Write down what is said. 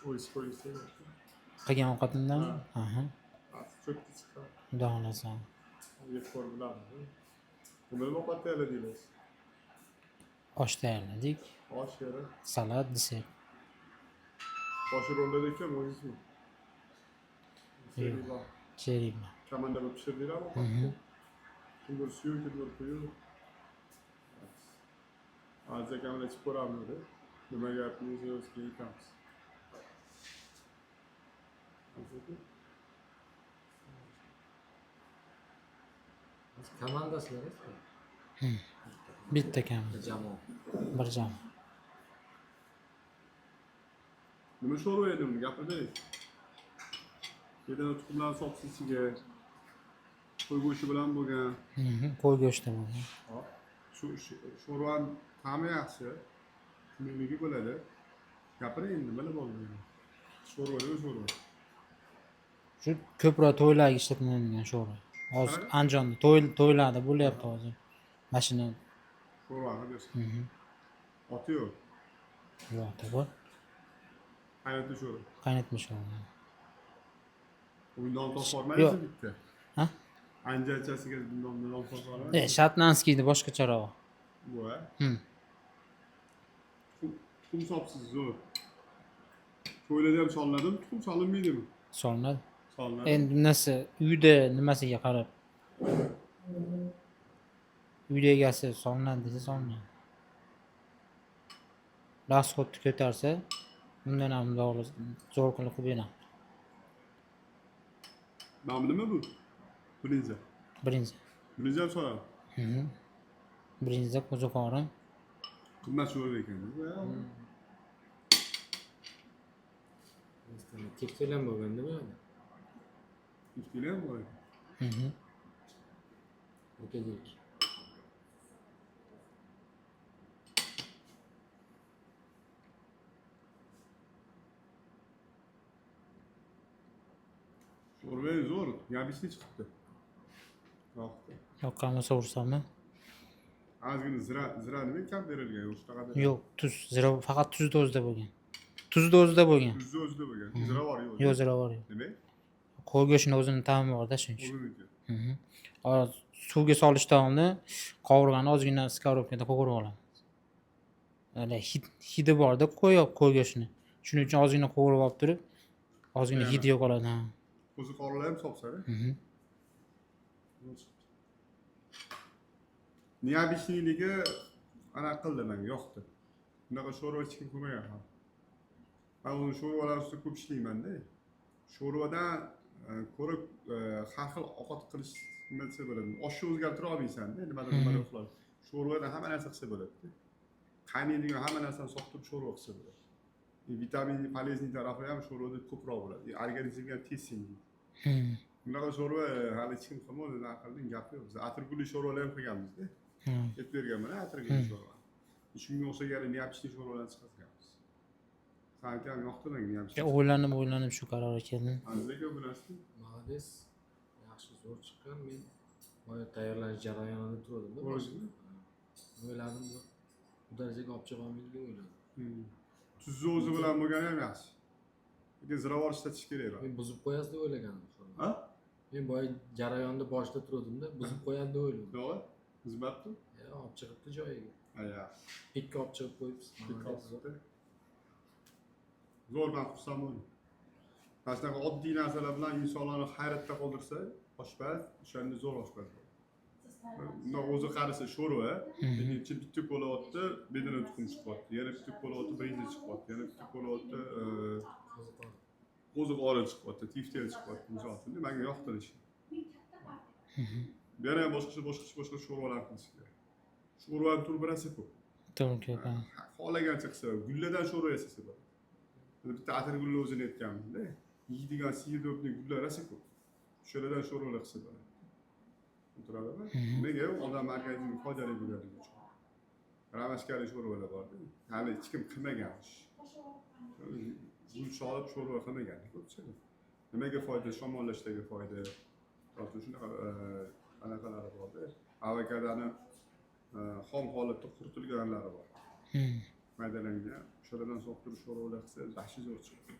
O'yisi qo'yilsa. Qilgan ovqatimdan. Ha. Aha. Cho'kdi chiqqan. Xudo xolasa. Yeb ko'rib biladi. Nima ovqat tayyorladingiz? Osh tayyorladik. Osh yeri. Salat, desert. Boshi rolda ekan o'yingiz. Yo'q. Cherima. Kamanda bo'lib pishirdinglarmi ovqatni? Kimdir suyu, kimdir quyi. Hozir kamanda ichib ko'ramiz. Nima gapingiz o'zga aytamiz. Komandasilar Bitta kam. jamoa. Bir jam. Nima sho'rva edim gapirdingiz? Keyin tuxumlarni soqsiz ichiga qo'y go'shti bilan bo'lgan. Qo'y go'shti bo'lgan. Shu sho'rvani ta'mi yaxshi. Nima bo'ladi? Gapiring endi, nima bo'ldi? Sho'rva. Shu ko'proq to'ylarga ishlatiladigan sho'rva. Hozir Andijonda to'ylarda bo'lyapti hozir. Mashina. Sho'rvani deysiz. Oti yo'q. Yo'q, bor. Qaynatma sho'rva. Qaynatma sho'rva. Undan topolmaysiz bitta. Ha? Anjachasiga bundan topolmaysiz. Shatlanskiyda boshqacharoq. Bu a? Tuxum sopsiz zo'r. To'ylarda ham solinadimi? Tuxum solinmaydimi? Solinadi. Solinadi. Endi narsa uyda nimasiga qarab. Uyda egasi solinadi desa solinadi. Rasxodni ko'tarsa, undan ham zo'r qilib beradi. Nomi nima bu? Brinza. Brinza. Brinza ham soladi. Brinza qo'ziqorin. Qimmat sho'rva ekan. Tekto'lan bo'lganda bo'ladi. Ikkilar ham bor. Akademik. Sho'rva zo'r. Yabishli chiqibdi. Yoqdi. Yoqqanini so'rsammi? Ozgina zira nima kam berilgan? Yo'q, shunaqa. Yo'q, tuz. Zira faqat tuz dozida bo'lgan. Tuz dozida bo'lgan. Tuz o'zida bo'lgan. Zira bor yo'q. Yo'q, zira bor yo'q. Nima? Qo'y go'shtini o'zini ta'mi bor-da shuning uchun. O'ziniki. Hozir suvga solishdan oldin qovurg'ani ozgina skarovkada qovurib olamiz. Hali hidi bor-da qo'y go'shtini. Shuning uchun ozgina qovurib olib turib, ozgina hidi yo'qoladi. Qo'ziqorinlar ham sopsada. Niyabishliligi ana qildi menga, yoqdi. Bunaqa sho'rva hech kim ko'rmagan ham. Men uni sho'rvalar ustida ko'p ishlayman-da. Sho'rvadan ko'rib har xil ovqat qilish nima desa bo'ladi. Oshni o'zgartira olmaysan-da, nimadir qiladi. Sho'rvada hamma narsa qilsa bo'ladi. Qaynaydigan hamma narsani soqitib sho'rva qilsa bo'ladi. Vitamin, полезный tarafi ham sho'rvada ko'proq bo'ladi. Organizmga ham tez singadi. Bunaqa sho'rva hali hech kim qilmadi, aqlning gapi yo'q. Biz atirgulli sho'rvalar ham qilganmiz-da. Yetib berganman atirgulli sho'rva. Shunga o'xshagan niyabishli sho'rvalarni chiqarganmiz. Sanki ham yoqdi menga niyabishli. O'ylanib shu qarorga keldim. Azizga bilasizmi? Молодец. Yaxshi zo'r chiqqan. Men boya tayyorlanish jarayonida turdim-da. O'yladim bu darajaga olib chiqolmaydi deb o'yladim. Tuzni o'zi bilan bo'lgani ham yaxshi. Lekin ziravor ishlatish kerak. Men buzib qo'yasiz deb o'ylagandim. Ha? Men boya jarayonni boshida turdim-da, buzib qo'yadi deb o'yladim. To'g'ri? Xizmatmi? Olib chiqibdi joyiga. Ha. Pikka olib chiqib qo'yibsiz. Zo'r men xursand bo'ldim. Mana shunaqa oddiy narsalar bilan insonlarni hayratda qoldirsa, oshpaz o'shanda zo'r oshpaz bo'ladi. Unda o'zi qarasa sho'rva, lekin bitta qo'lyapti, bedana tuxum chiqyapti. Yana bitta qo'lyapti, brinza chiqyapti. Yana bitta qo'lyapti, qo'ziqorin chiqyapti, tiftel chiqyapti. Misol uchun menga yoqdi ish. Yana boshqa sho'rvalar qilish kerak. Sho'rvani turi birasi ko'p. To'g'ri. Xohlagancha qilsa, gulladan sho'rva yasasa bo'ladi. Bitta atirgulni o'zini aytganmiz-da. Yeydigan siyidobni gullar rosa ko'p. Sho'rvadan sho'rvalar qilsa bo'ladi. Turadimi? Nega odam organizmiga foydali bo'lganligi uchun. Ramashkali sho'rvalar bor-da. Hali hech kim qilmagan ish. Gul solib sho'rva qilmagan ko'pchilik. Nimaga foyda? Shamollashdagi foyda. To'g'ri shunaqa anaqalari bor-da. Avokadoni xom holatda quritilganlari bor. Maydalangan. Sho'rvadan soqtirib sho'rvalar qilsa, yaxshi zo'r chiqadi.